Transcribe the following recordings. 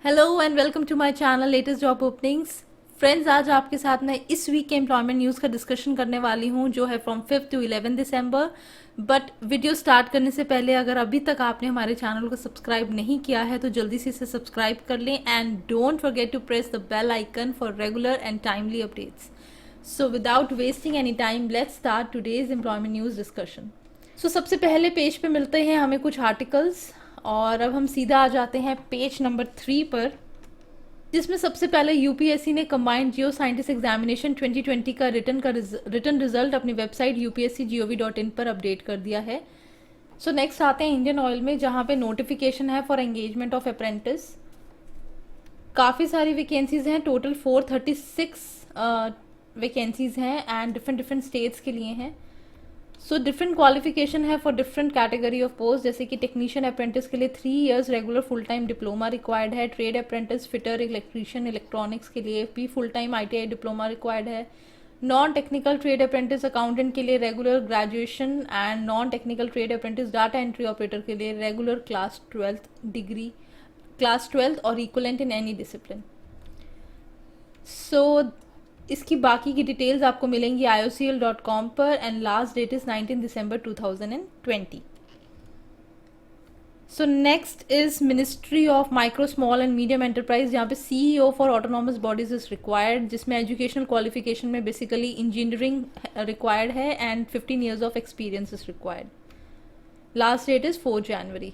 Hello and welcome to my channel latest job openings. Friends, आज आपके साथ मैं इस वीक के एम्प्लॉयमेंट न्यूज़ का डिस्कशन करने वाली हूँ जो है from 5 to 11 December. But video start करने से पहले अगर अभी तक आपने हमारे चैनल को सब्सक्राइब नहीं किया है तो जल्दी से इसे सब्सक्राइब कर लें and don't forget to press the bell icon for regular and timely updates. So without wasting any time let's start today's employment news discussion. So सबसे पहले पेज पे मिलते हैं हमें कुछ आर्टिकल्स और अब हम सीधा आ जाते हैं पेज नंबर 3 पर, जिसमें सबसे पहले यूपीएससी ने कंबाइंड जियो साइंटिस्ट एग्जामिनेशन 2020 का रिटर्न रिजल्ट अपनी वेबसाइट upsc.gov.in पर अपडेट कर दिया है। सो नेक्स्ट आते हैं इंडियन ऑयल में, जहाँ पे नोटिफिकेशन है फॉर एंगेजमेंट ऑफ अप्रेंटिस। काफ़ी सारी वैकेंसीज हैं, टोटल 436 वैकेंसीज हैं एंड डिफरेंट डिफरेंट स्टेट्स के लिए हैं। सो डिफरेंट क्वालिफिकेशन है for different category of post, जैसे कि टेक्नीशियन अप्रेंटिस के लिए 3 years regular full time diploma required है। Trade apprentice, fitter, electrician, electronics के लिए भी full time ITI diploma required है। Non technical trade apprentice accountant के लिए regular graduation and non technical trade apprentice data entry operator के लिए regular class twelfth और equivalent in any discipline. So इसकी बाकी की डिटेल्स आपको मिलेंगी iocl.com पर and last date is 19 December 2020। So next is ministry of micro small and medium enterprise, जहाँ पे CEO for autonomous bodies is required, जिसमें एजुकेशनल क्वालिफिकेशन में बेसिकली इंजीनियरिंग रिक्वायर्ड है and 15 years of experience is required. Last date is 4 January.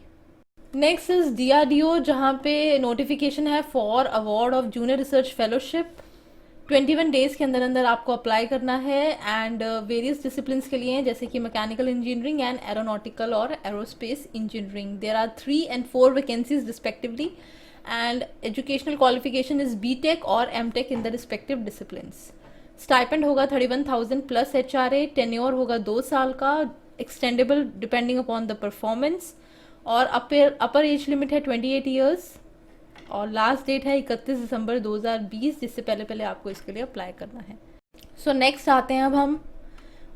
Next is DRDO, जहाँ पे notification है for award of junior research fellowship. 21 days के अंदर अंदर आपको अप्लाई करना है एंड वेरियस डिसिप्लिन के लिए, जैसे कि मैकेनिकल इंजीनियरिंग एंड एरोनॉटिकल और aerospace engineering. There are 3 and 4 vacancies respectively and educational qualification is B Tech और M Tech in the respective discipline. Stipend होगा 31,000 प्लस एचआरए, टेन्योर होगा 2 साल का, extendable depending upon the performance, और अपर एज लिमिट है 28 years और last date है 31 दिसंबर 2020, जिससे पहले पहले आपको इसके लिए अप्लाई करना है। सो नेक्स्ट आते हैं अब हम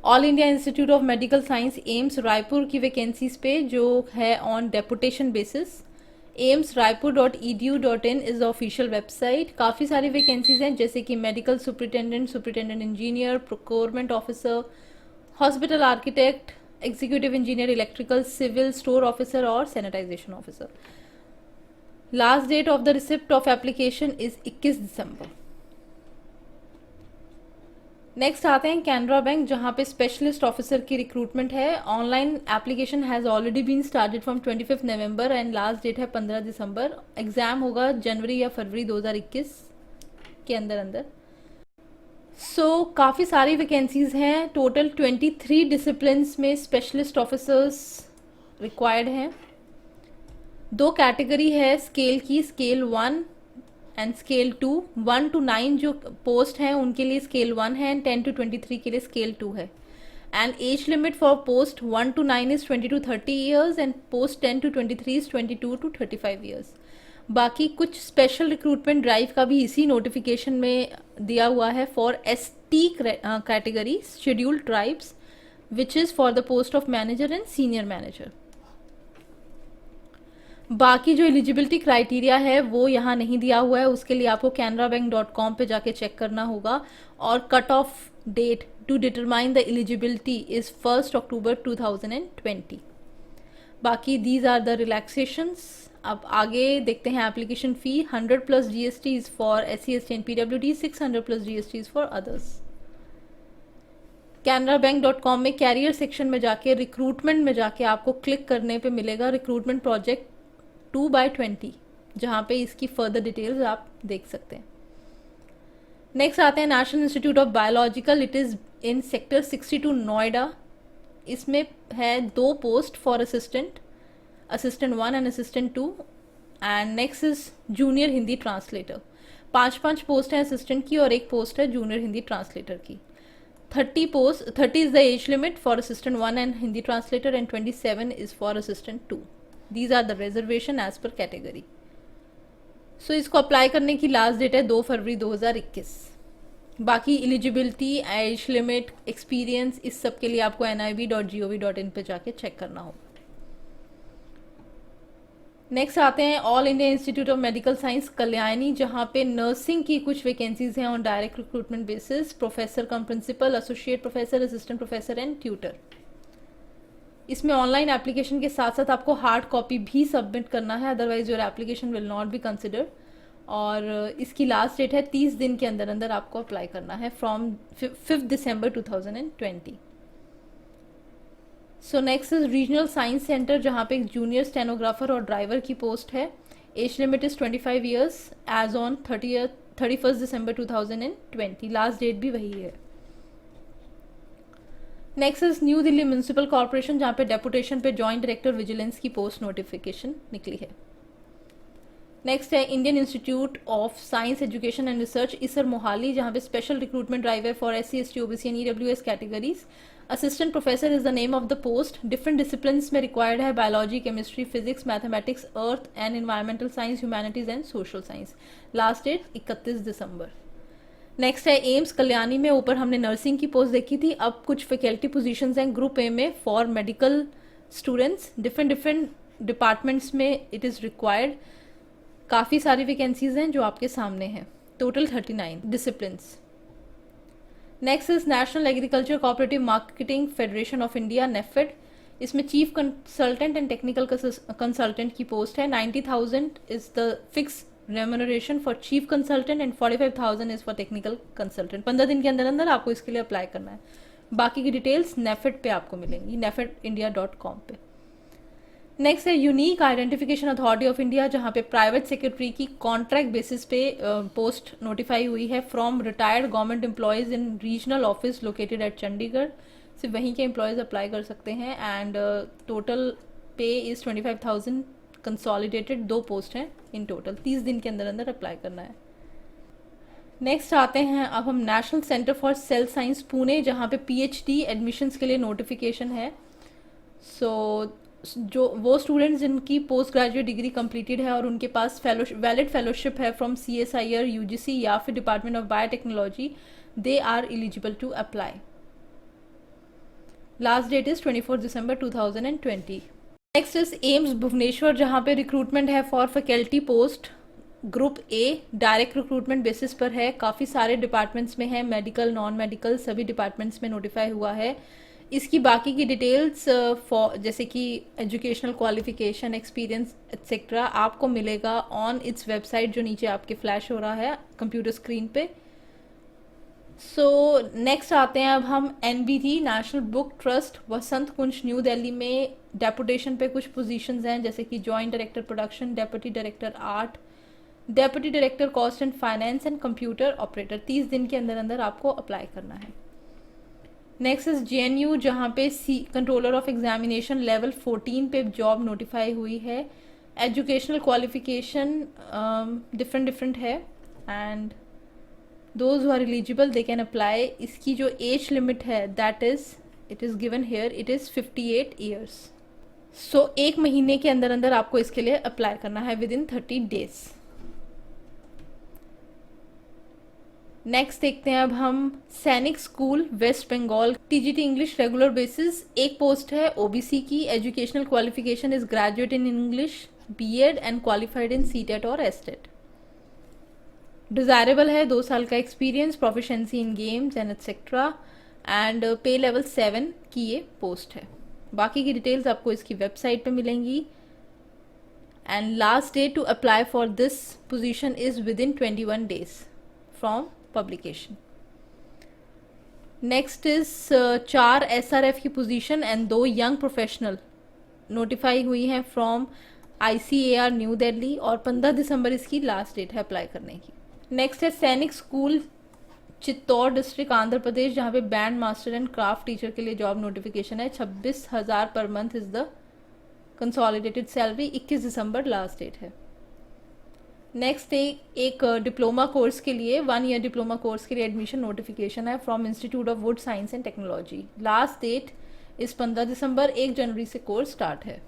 all India institute of medical science AIIMS Raipur की वैकेंसीज पे, जो है on deputation basis. amsraipur.edu.in is the official website. काफ़ी सारी वैकेंसीज हैं, जैसे कि medical superintendent engineer, procurement officer, hospital architect, executive engineer electrical, civil, store officer और sanitisation officer. Last date of the receipt of application is 21 December. Next आते हैं Canara bank, जहाँ पे स्पेशलिस्ट ऑफिसर की रिक्रूटमेंट है। Online application has already been started from 25 November and last date है 15 दिसंबर। Exam होगा जनवरी या फरवरी 2021 के अंदर अंदर। सो काफ़ी सारी वैकेंसीज हैं, टोटल 23 डिसिप्लिन्स में स्पेशलिस्ट ऑफिसर्स रिक्वायर्ड हैं। 2 कैटेगरी है स्केल की, स्केल 1 एंड स्केल 2। 1 to 9 जो पोस्ट हैं उनके लिए स्केल 1 है एंड 10 to 23 के लिए स्केल 2 है। And as limit for post 1 to 9 is 20 to 30 years and post 10 to 23 is 22 to 35 years. बाकी कुछ स्पेशल रिक्रूटमेंट ड्राइव का भी इसी नोटिफिकेशन में दिया हुआ है for ST category scheduled tribes, which is for the post of manager and senior manager. बाकी जो एलिजिबिलिटी क्राइटेरिया है वो यहाँ नहीं दिया हुआ है, उसके लिए आपको canarabank.com पे जाके चेक करना होगा। और cut off date to determine the eligibility is 1 October 2020। बाकी दीज आर द रिलैक्सेशंस। अब आगे देखते हैं application fee. 100 plus GST is for SC/ST and PWD, 600 plus GST is for others. canarabank.com में कैरियर सेक्शन में जाके रिक्रूटमेंट में जाके आपको क्लिक करने पे मिलेगा रिक्रूटमेंट प्रोजेक्ट 2/20, जहाँ पे इसकी फर्दर डिटेल्स आप देख सकते हैं। नेक्स्ट आते हैं national institute of biological, it is in sector 62 Noida. इसमें है 2 post for assistant 1 and assistant 2 and next is junior Hindi translator. 5 post हैं असिस्टेंट की और 1 पोस्ट है जूनियर हिंदी ट्रांसलेटर की। 30 is the age limit for assistant 1 and Hindi translator and 27 is for assistant 2। These are the reservation as per category. So इसको apply करने की last date है 2 फरवरी 2021। बाकी एलिजिबिलिटी, एज लिमिट, एक्सपीरियंस, इस सब के लिए आपको nib.gov.in पे जाके चेक करना होगा। नेक्स्ट आते हैं all India institute of medical science Kalyani, जहाँ पे नर्सिंग की कुछ वैकेंसीज हैं on direct recruitment basis, professor cum principal, associate professor, assistant professor and tutor. इसमें ऑनलाइन एप्लीकेशन के साथ साथ आपको हार्ड कॉपी भी सबमिट करना है, otherwise your application will not be considered. और इसकी लास्ट डेट है 30 दिन के अंदर अंदर आपको अप्लाई करना है from 5 December 2020। So next is regional science centre, जहाँ पे एक जूनियर स्टेनोग्राफर और ड्राइवर की पोस्ट है। Age limit is 25 years age on 31 December 2020। Last date भी वही है। Next is new Delhi municipal corporation, जहाँ पे डेपुटेशन पे जॉइंट डायरेक्टर विजिलेंस की पोस्ट नोटिफिकेशन निकली है। नेक्स्ट है Indian institute of science education and research IISER Mohali, जहाँ पे स्पेशल रिक्रूटमेंट ड्राइव है for SC ST OBC and EWS categories. Assistant professor is the name of the post. Different disciplines में required है biology, chemistry, physics, mathematics, earth and environmental science, humanities and social science. Last date 31 दिसंबर। Next है एम्स कल्याणी में, ऊपर हमने nursing की post देखी थी, अब कुछ फैकल्टी पोजीशंस हैं ग्रुप ए में for medical students. Different departments में इट इज़ रिक्वायर्ड। काफ़ी सारी वैकेंसीज हैं जो आपके सामने हैं, total 39 disciplines. Next is national agriculture cooperative marketing federation of India NAFED. इसमें chief consultant and technical consultant की पोस्ट है। 90,000 is the fix remuneration for chief consultant and 45,000 is for technical consultant. 15 दिन के अंदर अंदर आपको इसके लिए अप्लाई करना है। बाकी की डिटेल्स नेफेड पे आपको मिलेंगी, nefedindia.com पे। नेक्स्ट है unique identification authority of India, जहाँ पे प्राइवेट सेक्रेटरी की कॉन्ट्रैक्ट बेसिस पे पोस्ट नोटिफाई हुई है from retired government employees in regional office located at Chandigarh. सिर्फ वहीं के एम्प्लॉयज़ अप्लाई कर सकते हैं एंड टोटल पे इज़ 25,000 कंसोलिडेटेड। 2 पोस्ट हैं इन टोटल। 30 दिन के अंदर अंदर अप्लाई करना है। नेक्स्ट आते हैं अब हम national centre for sale science Pune, जहाँ पे PhD एडमिशन्स के लिए नोटिफिकेशन है। जो वो स्टूडेंट्स जिनकी पोस्ट ग्रेजुएट डिग्री कंप्लीटेड है और उनके पास वैलिड फेलोशिप है फ्रॉम CSIR UGC या फिर department of biotechnology, they are eligible to apply. Last date is 24 दिसंबर 2020। नेक्स्ट इज एम्स भुवनेश्वर, जहाँ पे रिक्रूटमेंट है for faculty post group A, direct recruitment basis पर है। काफ़ी सारे डिपार्टमेंट्स में है, मेडिकल, नॉन मेडिकल, सभी डिपार्टमेंट्स में नोटिफाई हुआ है। इसकी बाकी की डिटेल्स फॉर जैसे कि एजुकेशनल क्वालिफिकेशन, एक्सपीरियंस एक्सेट्रा आपको मिलेगा ऑन इट्स वेबसाइट, जो नीचे आपके फ्लैश हो रहा है कंप्यूटर स्क्रीन पे। सो नेक्स्ट आते हैं अब हम NBT नेशनल बुक ट्रस्ट वसंत कुंज न्यू दिल्ली में डेपुटेशन पे कुछ पोजीशंस हैं, जैसे कि joint director production, deputy director art, deputy director cost and finance and computer operator. 30 दिन के अंदर अंदर आपको अप्लाई करना है। नेक्स्ट इज JNU, जहाँ पे कंट्रोलर ऑफ एग्जामिनेशन लेवल 14 पे जॉब नोटिफाई हुई है। एजुकेशनल क्वालिफिकेशन डिफरेंट है and those who are eligible they can apply. इसकी जो एज लिमिट है that is it is given here, it is 58 years. So 1 महीने के अंदर अंदर आपको इसके लिए अप्लाई करना है विद इन 30 डेज। नेक्स्ट देखते हैं अब हम Sainik school West Bengal, TGT English regular basis. एक पोस्ट है OBC की। Educational qualification is graduate in English, B.Ed and qualified in CTET और STET। डिज़ायरेबल है 2 साल का experience, proficiency in games and etcetera and pay level 7 की ये पोस्ट है। बाकी की डिटेल्स आपको इसकी वेबसाइट पे मिलेंगी and last date to apply for this position is within 21 days from publication. Next is 4 SRF की position and 2 young professional notify हुई हैं फ्रॉम ICAR न्यू दिल्ली और 15 दिसंबर इसकी लास्ट डेट है अप्लाई करने की। नेक्स्ट है सैनिक स्कूल चित्तौड़ डिस्ट्रिक्ट आंध्र प्रदेश, जहाँ पे band master and craft teacher के लिए जॉब नोटिफिकेशन है। 26,000 पर month is the consolidated salary. 21 दिसंबर लास्ट डेट है। नेक्स्ट एक डिप्लोमा कोर्स के लिए 1 ईयर डिप्लोमा कोर्स के लिए एडमिशन नोटिफिकेशन है from institute of wood science and technology. Last date is 15 दिसंबर, 1 जनवरी से कोर्स स्टार्ट है।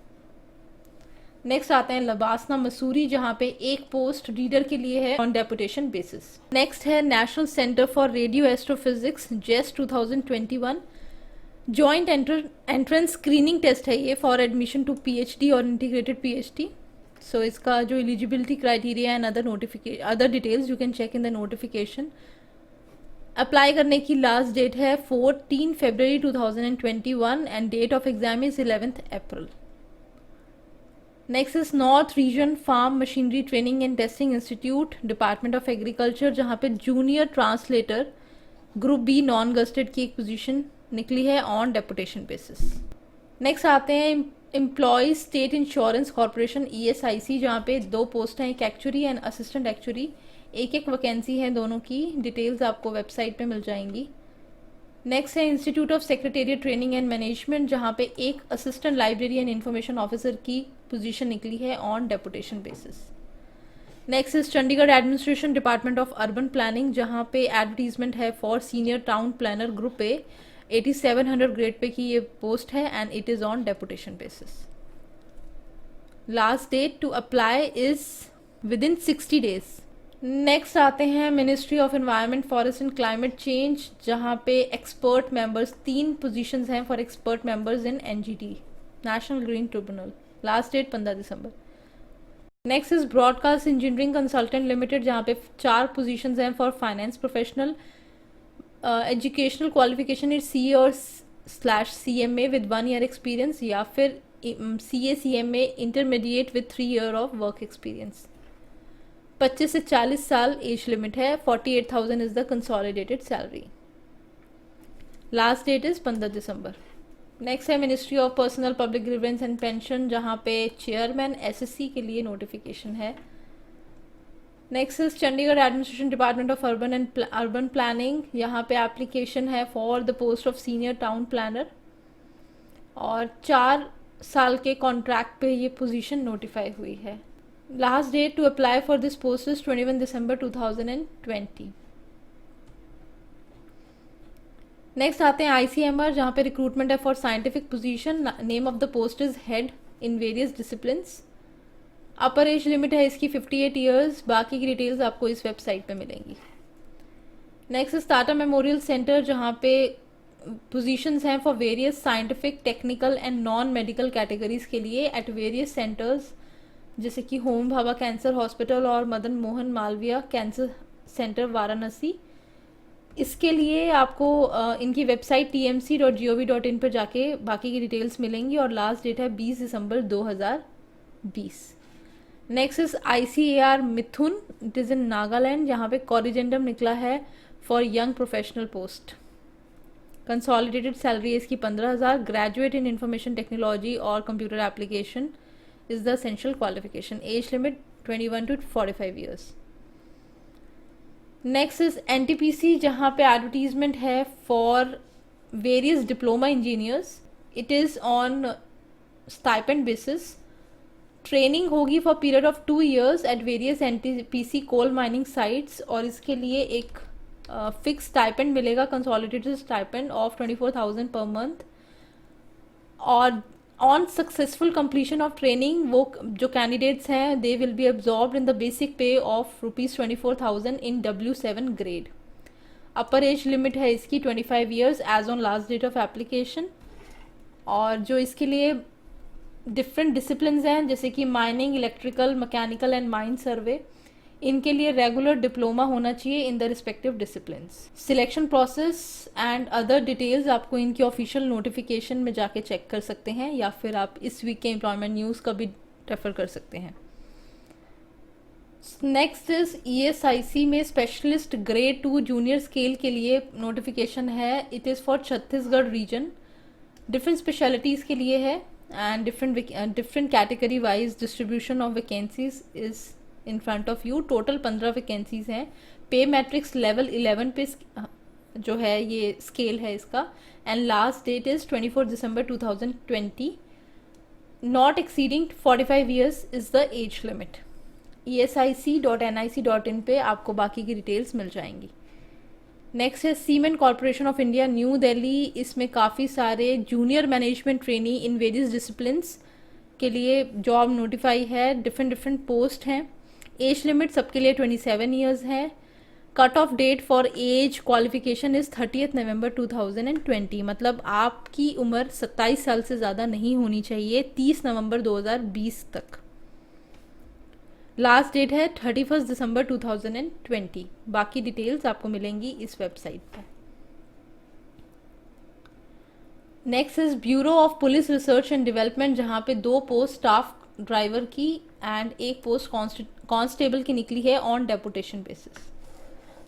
नेक्स्ट आते हैं लबासना मसूरी, जहाँ पे एक पोस्ट रीडर के लिए है ऑन डेपुटेशन बेसिस। नेक्स्ट है national centre for radio astrophysics JEST 2021। Joint entrance screening test है ये फॉर एडमिशन टू PhD और इंटीग्रेटेड PhD। सो इसका जो eligibility criteria and other details you can check in the notification. Apply करने की last date है 14 फरवरी 2021 and date of exam is 11th April. Next is north region farm machinery training and testing institute, department of agriculture, जहाँ पे junior translator group B non gazetted की एक position निकली है ऑन डेपुटेशन बेसिस। नेक्स्ट आते हैं employees state insurance corporation ESIC, जहाँ पे 2 पोस्ट हैं, एक एक्चुअरी एंड असिस्टेंट एक्चुअरी, एक वैकेंसी है, दोनों की डिटेल्स आपको वेबसाइट पे मिल जाएंगी। नेक्स्ट है institute of secretariat training and management, जहाँ पे एक assistant library and information officer की पोजीशन निकली है on deputation basis. Next is Chandigarh administration department of urban planning, जहाँ पे एडवर्टीजमेंट है for senior town planner group A, 8700 grade pay की ये पोस्ट है and it is on deputation basis. Last date to apply is within 60 days. Next आते हैं ministry of environment forest and climate change, जहाँ पे expert members 3 positions हैं for expert members in NGT national green tribunal. Last date 15 दिसंबर। Next is broadcast engineering consultant limited, जहाँ पे 4 positions हैं for finance professional, educational qualification is CA और /CMA with 1 year experience, या फिर CA CMA intermediate with 3 year of work experience. 25 से 40 साल age limit है। 48,000 is the consolidated salary. Last date is 15 दिसंबर। नेक्स्ट है ministry of personnel public grievance and pension, जहाँ पे चेयरमैन SSC के लिए नोटिफिकेशन है। Next is Chandigarh administration department of urban planning, यहाँ पे एप्लीकेशन है for the post of senior town planner और 4 साल के कॉन्ट्रैक्ट पे ये पोजीशन नोटिफाई हुई है। Last date to apply for this post is 21 दिसंबर 2020। नेक्स्ट आते हैं ICMR, जहाँ पे रिक्रूटमेंट है for scientific position, name of the post is head in various disciplines. Upper age limit है इसकी 58 ईयर्स। बाकी की डिटेल्स आपको इस वेबसाइट पे मिलेंगी। Next is Tata memorial centre, जहाँ पे पोजीशंस हैं for various scientific technical and non medical categories के लिए एट वेरियस सेंटर्स, जैसे कि होम भाभा कैंसर हॉस्पिटल और मदन मोहन मालवीय कैंसर सेंटर वाराणसी। इसके लिए आपको इनकी वेबसाइट tmc.gov.in पर जाके बाकी की डिटेल्स मिलेंगी और लास्ट डेट है 20 दिसंबर 2020। Next is ICAR Mithun, it is in Nagaland, जहाँ पे कॉरिजेंडम निकला है for young professional post. Consolidated salary इसकी 15,000। ग्रेजुएट इन इंफॉर्मेशन टेक्नोलॉजी और computer application is the essential qualification. Age limit 21 to 45 years. Next is NTPC, जहाँ पे एडवर्टीजमेंट है for various diploma engineers. It is on stipend basis. Training होगी for period of 2 years at various NTPC coal mining sites और इसके लिए एक fix stipend मिलेगा, consolidated stipend of 24,000 per month. और on successful completion of training वो जो candidates हैं they will be absorbed in the basic pay of ₹24,000 in W7 grade. Upper age limit है इसकी 25 years age on last date of application. और जो इसके लिए डिफरेंट डिसिप्लिन्स हैं जैसे कि mining, electrical, mechanical and mine survey, इनके लिए रेगुलर डिप्लोमा होना चाहिए इन the respective disciplines. Selection process and other details आपको इनकी ऑफिशियल नोटिफिकेशन में जाके चेक कर सकते हैं या फिर आप इस वीक के एम्प्लॉयमेंट न्यूज़ का भी रेफर कर सकते हैं। नेक्स्ट इज ESIC में स्पेशलिस्ट ग्रेड 2 जूनियर स्केल के लिए नोटिफिकेशन है। It is for Chhattisgarh region. Different specialities के लिए है and different category wise distribution of vacancies is in front of you. Total 15 vacancies हैं। पे मैट्रिक्स लेवल 11 पे जो है ये स्केल है इसका एंड लास्ट डेट इज 24 दिसंबर 2020। Not exceeding 45 years is the age limit. esic.nic.in पे आपको बाकी की डिटेल्स मिल जाएंगी। नेक्स्ट है cement corporation of India New Delhi. इसमें काफ़ी सारे junior management trainee in various disciplines के लिए जॉब नोटिफाई है। डिफरेंट पोस्ट हैं। एज लिमिट सबके लिए 27 ईयर्स है। Cut off date for age qualification is 30 नवंबर 2020। मतलब आपकी उम्र 27 साल से ज़्यादा नहीं होनी चाहिए 30 नवंबर 2020 तक। लास्ट डेट है 31 दिसंबर 2020। बाकी डिटेल्स आपको मिलेंगी इस वेबसाइट पर। Next is bureau of police research and development, जहाँ पे 2 पोस्ट स्टाफ ड्राइवर की एंड 1 पोस्ट कांस्टेबल की निकली है ऑन डेपुटेशन बेसिस।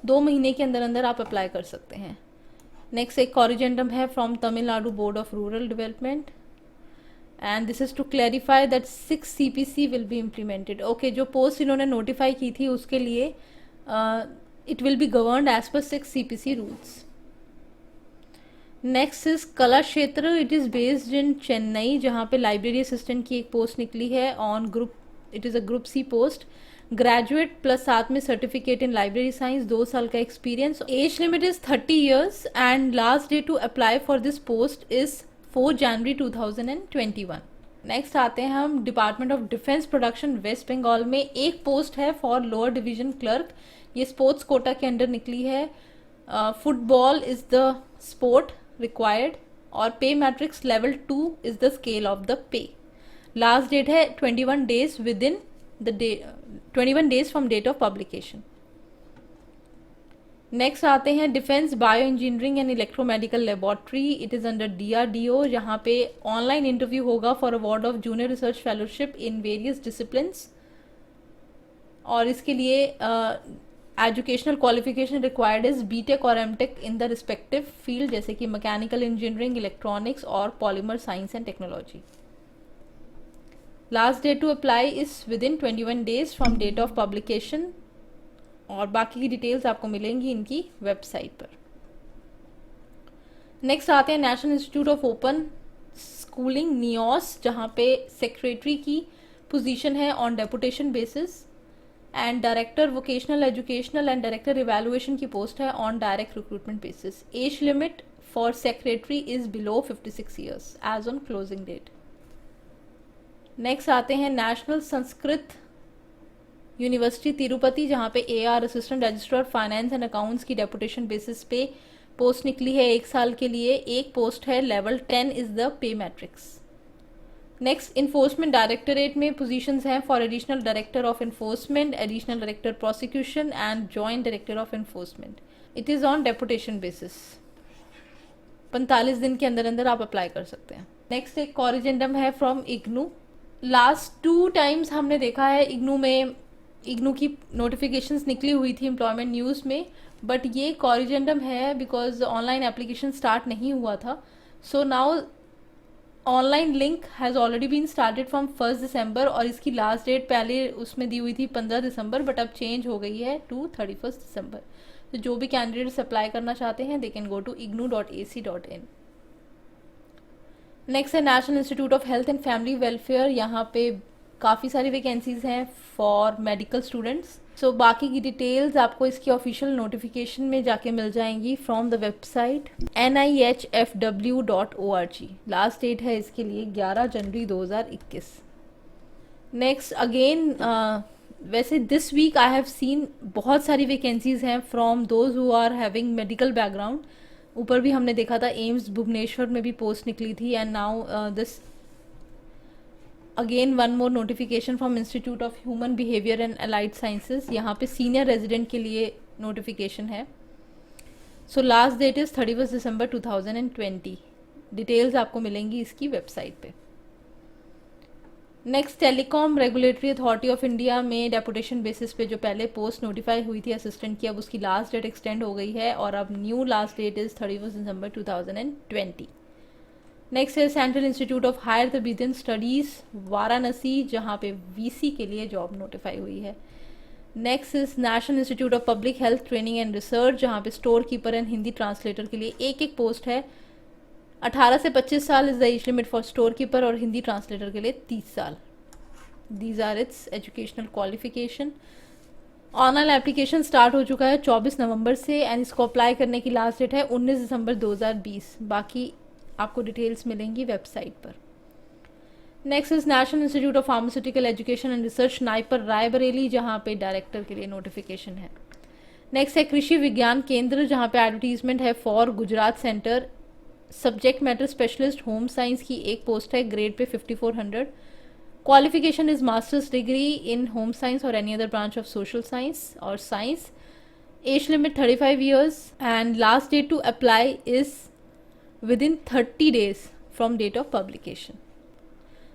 2 महीने के अंदर अंदर आप अप्लाई कर सकते हैं। नेक्स्ट एक कॉरिजेंडम है from Tamil Nadu board of rural development and this is to clarify that 6 CPC will be implemented. Okay, जो पोस्ट इन्होंने नोटिफाई की थी उसके लिए it will be governed as per 6 CPC rules. Next is Kalakshetra, it is based in Chennai, जहाँ पे library assistant की एक पोस्ट निकली है on group, it is a group C post, graduate plus साथ में सर्टिफिकेट इन लाइब्रेरी साइंस, 2 साल का experience. Age limit is 30 years and last day to apply for this post is 4 जनवरी 2021। Next आते हैं हम department of defence production West Bengal में। एक पोस्ट है फॉर लोअर डिवीजन क्लर्क, ये स्पोर्ट्स कोटा के अंडर निकली है। Football is the sport required और pay matrix level 2 is the scale of the pay. Last date है 21 days with in the day 21 days from date of publication. Next आते हैं defence bio engineering and electromedical laboratory, it is under DRDO, जहाँ पे online interview होगा for award of junior research fellowship in various disciplines और इसके लिए educational qualification required is BTech और MTech in the respective field, जैसे कि mechanical engineering, electronics और polymer science and technology. Last date to apply is within 21 days from date of publication और बाकी की डिटेल्स आपको मिलेंगी इनकी वेबसाइट पर। नेक्स्ट आते हैं national institute of open schooling NIOS, जहाँ पे सेक्रेटरी की पोजीशन है on deputation basis and director vocational educational and director evaluation की पोस्ट है on direct recruitment basis. Age limit for secretary is below 56 years age on closing date. Next आते हैं national Sanskrit university Tirupati, जहाँ पे AR assistant registrar finance and accounts की deputation basis पे post निकली है 1 साल के लिए। एक पोस्ट है level 10 is the pay matrix. Next enforcement directorate में पोजीशंस हैं for additional director of enforcement, additional director prosecution and joint director of enforcement. It is on deputation basis. 45 दिन के अंदर अंदर आप अप्लाई कर सकते हैं। नेक्स्ट एक कॉरिजेंडम है फ्रॉम इग्नू। लास्ट 2 टाइम्स हमने देखा है इग्नू की नोटिफिकेशंस निकली हुई थी एम्प्लॉयमेंट न्यूज़ में, बट ये कॉरिजेंडम है बिकॉज ऑनलाइन एप्लीकेशन स्टार्ट नहीं हुआ था। So now online link has already been started from 1 दिसंबर और इसकी लास्ट डेट पहले उसमें दी हुई थी 15 दिसंबर, बट अब चेंज हो गई है टू 31 दिसंबर। तो जो भी कैंडिडेट्स अप्लाई करना चाहते हैं they can go to ignou.ac.in। Next है national institute of health and family welfare, यहाँ पे काफ़ी सारी वैकेंसीज़ हैं फॉर मेडिकल स्टूडेंट्स। सो बाकी की डिटेल्स आपको इसकी ऑफिशियल नोटिफिकेशन में जाके मिल जाएंगी from the website NIHFW.org। Last date है इसके लिए 11 जनवरी 2021। नेक्स्ट अगेन वैसे this week I have seen बहुत सारी वैकेंसीज़ हैं from those who are having medical background. ऊपर भी हमने देखा था एम्स भुवनेश्वर में भी पोस्ट निकली थी and now this again one more notification from institute of human behaviour and allied sciences, यहाँ पे सीनियर रेजिडेंट के लिए नोटिफिकेशन है। So last date is 31 December 2020। Details आपको मिलेंगी इसकी वेबसाइट पे। Next telecom regulatory authority of India में डेपुटेशन बेसिस पे जो पहले पोस्ट नोटिफाई हुई थी असिस्टेंट की, अब उसकी लास्ट डेट एक्सटेंड हो गई है और अब new last date is 31 December 2020। Next है central institute of higher Tibetan studies Varanasi, जहाँ पे VC के लिए जॉब नोटिफाई हुई है। Next is national institute of public health training and research, जहाँ पे store keeper and Hindi translator के लिए एक पोस्ट है। 18 से 25 साल is the age limit for store keeper और हिंदी ट्रांसलेटर के लिए 30 साल। These are its educational qualification. Online application start हो चुका है 24 नवंबर से एंड इसको अप्लाई करने की लास्ट डेट है 19 दिसंबर 2020। बाकी आपको डिटेल्स मिलेंगी वेबसाइट पर। Next is national institute of pharmaceutical education and research NIPER Raebareli, जहाँ पे डायरेक्टर के लिए नोटिफिकेशन है। नेक्स्ट है कृषि विज्ञान केंद्र, जहाँ पे एडवर्टीजमेंट है for Gujarat centre. Subject matter specialist home science की एक पोस्ट है, grade pay 5400। Qualification is master's degree in home science or any other branch of social science or science. Age limit 35 years and last date to apply is within 30 days from date of publication.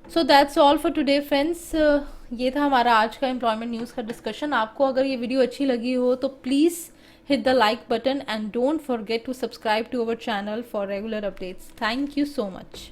So that's all for today friends. ये था हमारा आज का employment news का discussion. आपको अगर ये video अच्छी लगी हो तो please hit the like button and don't forget to subscribe to our channel for regular updates. Thank you so much.